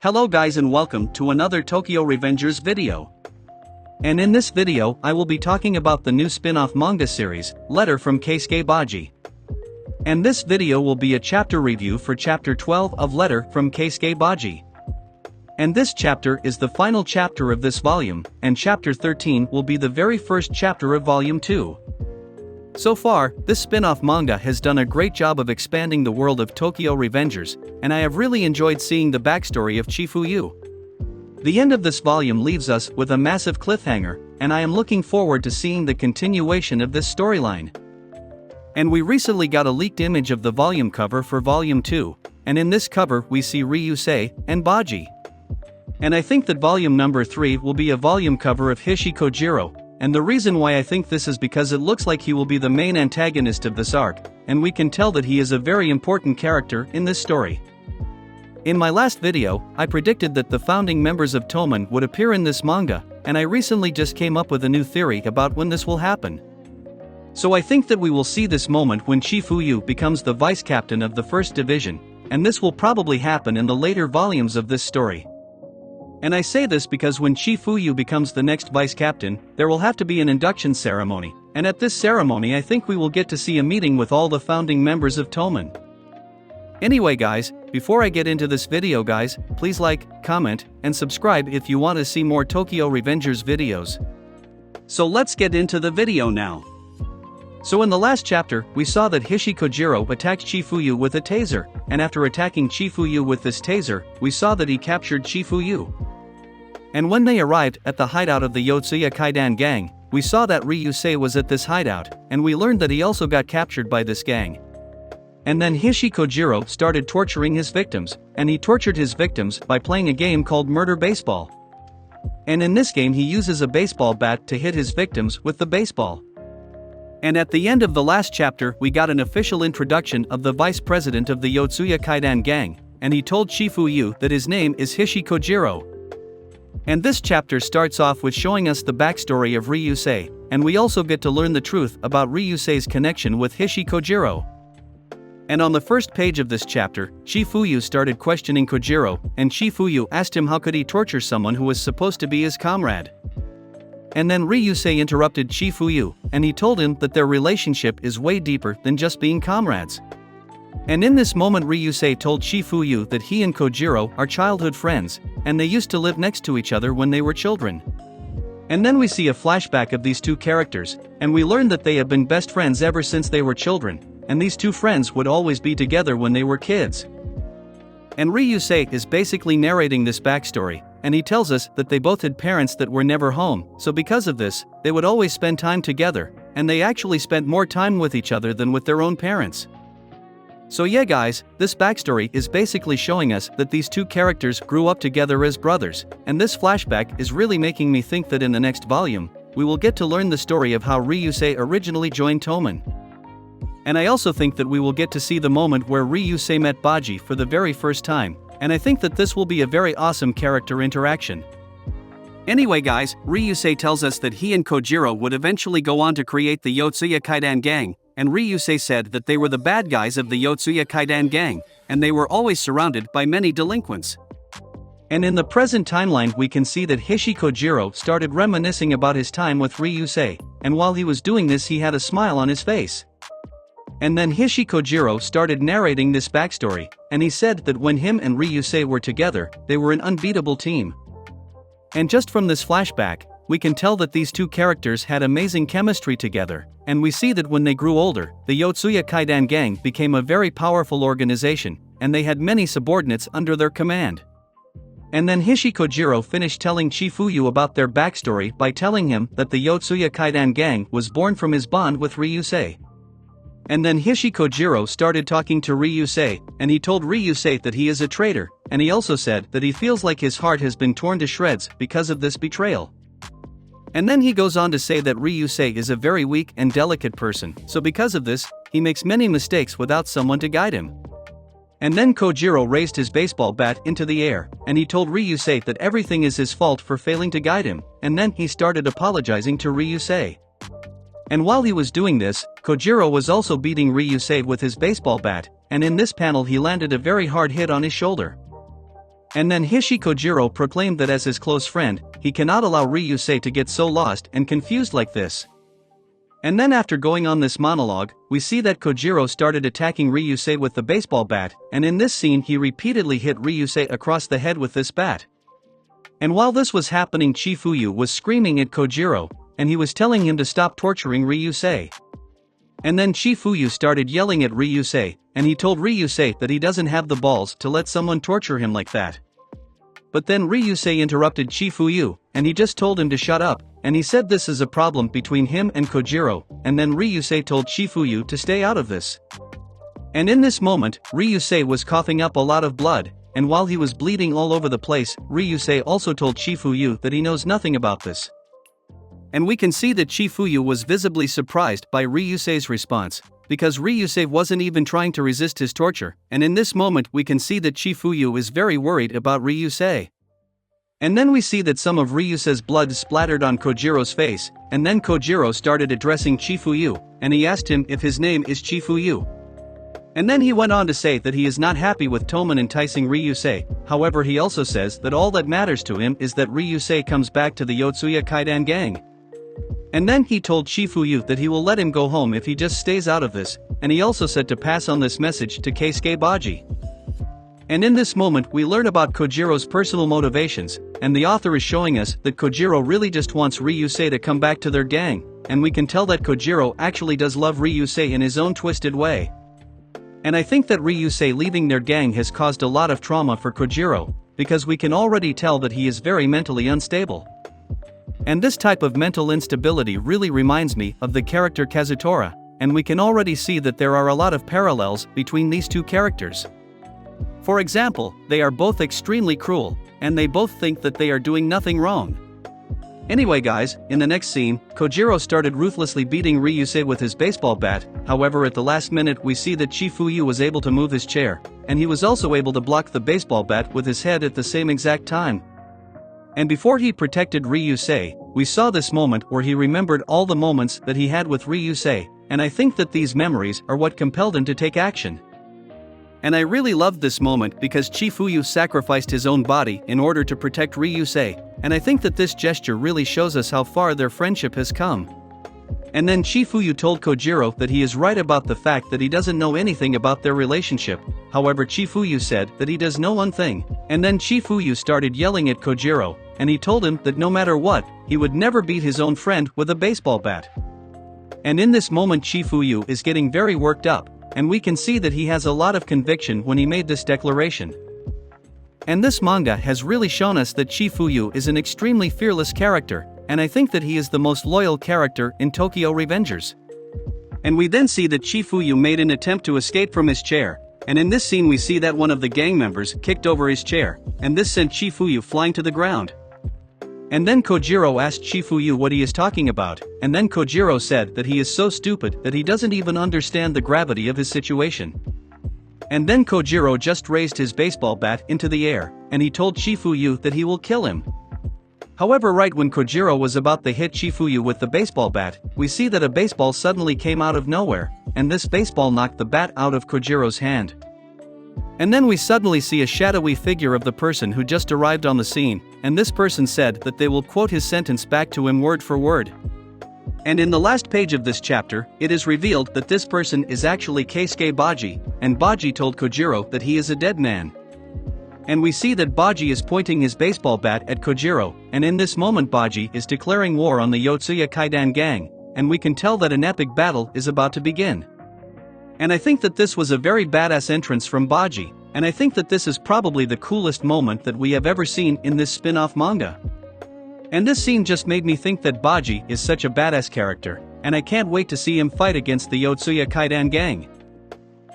Hello guys and welcome to another Tokyo Revengers video. And in this video I will be talking about the new spin-off manga series, Letter from Keisuke Baji. And this video will be a chapter review for chapter 12 of Letter from Keisuke Baji. And this chapter is the final chapter of this volume, and chapter 13 will be the very first chapter of volume 2. So far, this spin-off manga has done a great job of expanding the world of Tokyo Revengers, and I have really enjoyed seeing the backstory of Chifuyu. The end of this volume leaves us with a massive cliffhanger, and I am looking forward to seeing the continuation of this storyline. And we recently got a leaked image of the volume cover for volume 2, and in this cover we see RYUSEI and Baji. And I think that volume number 3 will be a volume cover of Hishi Kojiro. And the reason why I think this is because it looks like he will be the main antagonist of this arc, and we can tell that he is a very important character in this story. In my last video, I predicted that the founding members of Toman would appear in this manga, and I recently just came up with a new theory about when this will happen. So I think that we will see this moment when Chifuyu becomes the vice captain of the first division, and this will probably happen in the later volumes of this story. And I say this because when Chifuyu becomes the next vice captain, there will have to be an induction ceremony, and at this ceremony I think we will get to see a meeting with all the founding members of Toman. Anyway guys, before I get into this video guys, please like, comment, and subscribe if you want to see more Tokyo Revengers videos. So let's get into the video now. So in the last chapter, we saw that Hishi Kojiro attacked Chifuyu with a taser, and after attacking Chifuyu with this taser, we saw that he captured Chifuyu. And when they arrived at the hideout of the Yotsuya Kaidan gang, we saw that RYUSEI was at this hideout, and we learned that he also got captured by this gang. And then Hishi Kojiro started torturing his victims, and he tortured his victims by playing a game called Murder Baseball. And in this game he uses a baseball bat to hit his victims with the baseball. And at the end of the last chapter we got an official introduction of the vice president of the Yotsuya Kaidan gang, and he told Chifuyu that his name is Hishi Kojiro. And this chapter starts off with showing us the backstory of RYUSEI, and we also get to learn the truth about RYUSEI's connection with Hishi Kojiro. And on the first page of this chapter, Chifuyu started questioning Kojiro, and Chifuyu asked him how could he torture someone who was supposed to be his comrade. And then RYUSEI interrupted Chifuyu, and he told him that their relationship is way deeper than just being comrades. And in this moment RYUSEI told Chifuyu that he and Kojiro are childhood friends, and they used to live next to each other when they were children. And then we see a flashback of these two characters, and we learn that they have been best friends ever since they were children, and these two friends would always be together when they were kids. And RYUSEI is basically narrating this backstory, and he tells us that they both had parents that were never home, so because of this, they would always spend time together, and they actually spent more time with each other than with their own parents. So yeah guys, this backstory is basically showing us that these two characters grew up together as brothers, and this flashback is really making me think that in the next volume, we will get to learn the story of how RYUSEI originally joined Toman. And I also think that we will get to see the moment where RYUSEI met Baji for the very first time, and I think that this will be a very awesome character interaction. Anyway guys, RYUSEI tells us that he and Kojiro would eventually go on to create the Yotsuya Kaidan gang, and RYUSEI said that they were the bad guys of the Yotsuya Kaidan gang, and they were always surrounded by many delinquents. And in the present timeline we can see that Hishi Kojiro started reminiscing about his time with RYUSEI, and while he was doing this he had a smile on his face. And then Hishi Kojiro started narrating this backstory, and he said that when him and RYUSEI were together, they were an unbeatable team. And just from this flashback, we can tell that these two characters had amazing chemistry together, and we see that when they grew older, the Yotsuya Kaidan gang became a very powerful organization, and they had many subordinates under their command. And then Hishi Kojiro finished telling Chifuyu about their backstory by telling him that the Yotsuya Kaidan gang was born from his bond with RYUSEI. And then Hishi Kojiro started talking to RYUSEI, and he told RYUSEI that he is a traitor, and he also said that he feels like his heart has been torn to shreds because of this betrayal. And then he goes on to say that RYUSEI is a very weak and delicate person, so because of this, he makes many mistakes without someone to guide him. And then Kojiro raised his baseball bat into the air, and he told RYUSEI that everything is his fault for failing to guide him, and then he started apologizing to RYUSEI. And while he was doing this, Kojiro was also beating RYUSEI with his baseball bat, and in this panel he landed a very hard hit on his shoulder. And then Kojiro proclaimed that as his close friend, he cannot allow RYUSEI to get so lost and confused like this. And then after going on this monologue, we see that Kojiro started attacking RYUSEI with the baseball bat, and in this scene he repeatedly hit RYUSEI across the head with this bat. And while this was happening, Chifuyu was screaming at Kojiro, and he was telling him to stop torturing RYUSEI. And then Chifuyu started yelling at RYUSEI, and he told RYUSEI that he doesn't have the balls to let someone torture him like that. But then RYUSEI interrupted Chifuyu, and he just told him to shut up, and he said this is a problem between him and Kojiro, and then RYUSEI told Chifuyu to stay out of this. And in this moment, RYUSEI was coughing up a lot of blood, and while he was bleeding all over the place, RYUSEI also told Chifuyu that he knows nothing about this. And we can see that Chifuyu was visibly surprised by RYUSEI's response, because RYUSEI wasn't even trying to resist his torture, and in this moment we can see that Chifuyu is very worried about RYUSEI. And then we see that some of RYUSEI's blood splattered on Kojiro's face, and then Kojiro started addressing Chifuyu, and he asked him if his name is Chifuyu. And then he went on to say that he is not happy with Toman enticing RYUSEI, however he also says that all that matters to him is that RYUSEI comes back to the Yotsuya Kaidan gang. And then he told Chifuyu that he will let him go home if he just stays out of this, and he also said to pass on this message to Keisuke Baji. And in this moment we learn about Kojiro's personal motivations, and the author is showing us that Kojiro really just wants RYUSEI to come back to their gang, and we can tell that Kojiro actually does love RYUSEI in his own twisted way. And I think that RYUSEI leaving their gang has caused a lot of trauma for Kojiro, because we can already tell that he is very mentally unstable. And this type of mental instability really reminds me of the character Kazutora, and we can already see that there are a lot of parallels between these two characters. For example, they are both extremely cruel, and they both think that they are doing nothing wrong. Anyway guys, in the next scene, Kojiro started ruthlessly beating RYUSEI with his baseball bat, however at the last minute we see that Chifuyu was able to move his chair, and he was also able to block the baseball bat with his head at the same exact time. And before he protected RYUSEI, we saw this moment where he remembered all the moments that he had with RYUSEI, and I think that these memories are what compelled him to take action. And I really loved this moment because Chifuyu sacrificed his own body in order to protect RYUSEI, and I think that this gesture really shows us how far their friendship has come. And then Chifuyu told Kojiro that he is right about the fact that he doesn't know anything about their relationship, however Chifuyu said that he does know one thing, and then Chifuyu started yelling at Kojiro, and he told him that no matter what, he would never beat his own friend with a baseball bat. And in this moment Chifuyu is getting very worked up, and we can see that he has a lot of conviction when he made this declaration. And this manga has really shown us that Chifuyu is an extremely fearless character, and I think that he is the most loyal character in Tokyo Revengers. And we then see that Chifuyu made an attempt to escape from his chair, and in this scene we see that one of the gang members kicked over his chair, and this sent Chifuyu flying to the ground. And then Kojiro asked Chifuyu what he is talking about, and then Kojiro said that he is so stupid that he doesn't even understand the gravity of his situation. And then Kojiro just raised his baseball bat into the air, and he told Chifuyu that he will kill him. However, right when Kojiro was about to hit Chifuyu with the baseball bat, we see that a baseball suddenly came out of nowhere, and this baseball knocked the bat out of Kojiro's hand. And then we suddenly see a shadowy figure of the person who just arrived on the scene, and this person said that they will quote his sentence back to him word for word. And in the last page of this chapter, it is revealed that this person is actually Keisuke Baji, and Baji told Kojiro that he is a dead man. And we see that Baji is pointing his baseball bat at Kojiro, and in this moment Baji is declaring war on the Yotsuya Kaidan gang, and we can tell that an epic battle is about to begin. And I think that this was a very badass entrance from Baji, and I think that this is probably the coolest moment that we have ever seen in this spin-off manga. And this scene just made me think that Baji is such a badass character, and I can't wait to see him fight against the Yotsuya Kaidan gang.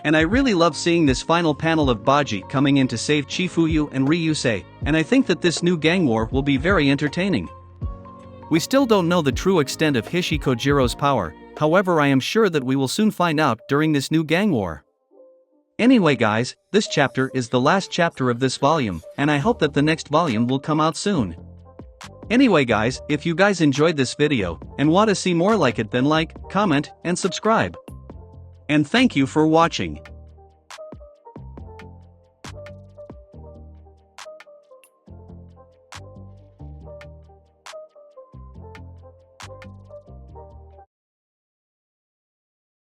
And I really love seeing this final panel of Baji coming in to save Chifuyu and RYUSEI, and I think that this new gang war will be very entertaining. We still don't know the true extent of Kojiro's power, however I am sure that we will soon find out during this new gang war. Anyway guys, this chapter is the last chapter of this volume, and I hope that the next volume will come out soon. Anyway guys, if you guys enjoyed this video, and want to see more like it, then like, comment, and subscribe. And thank you for watching.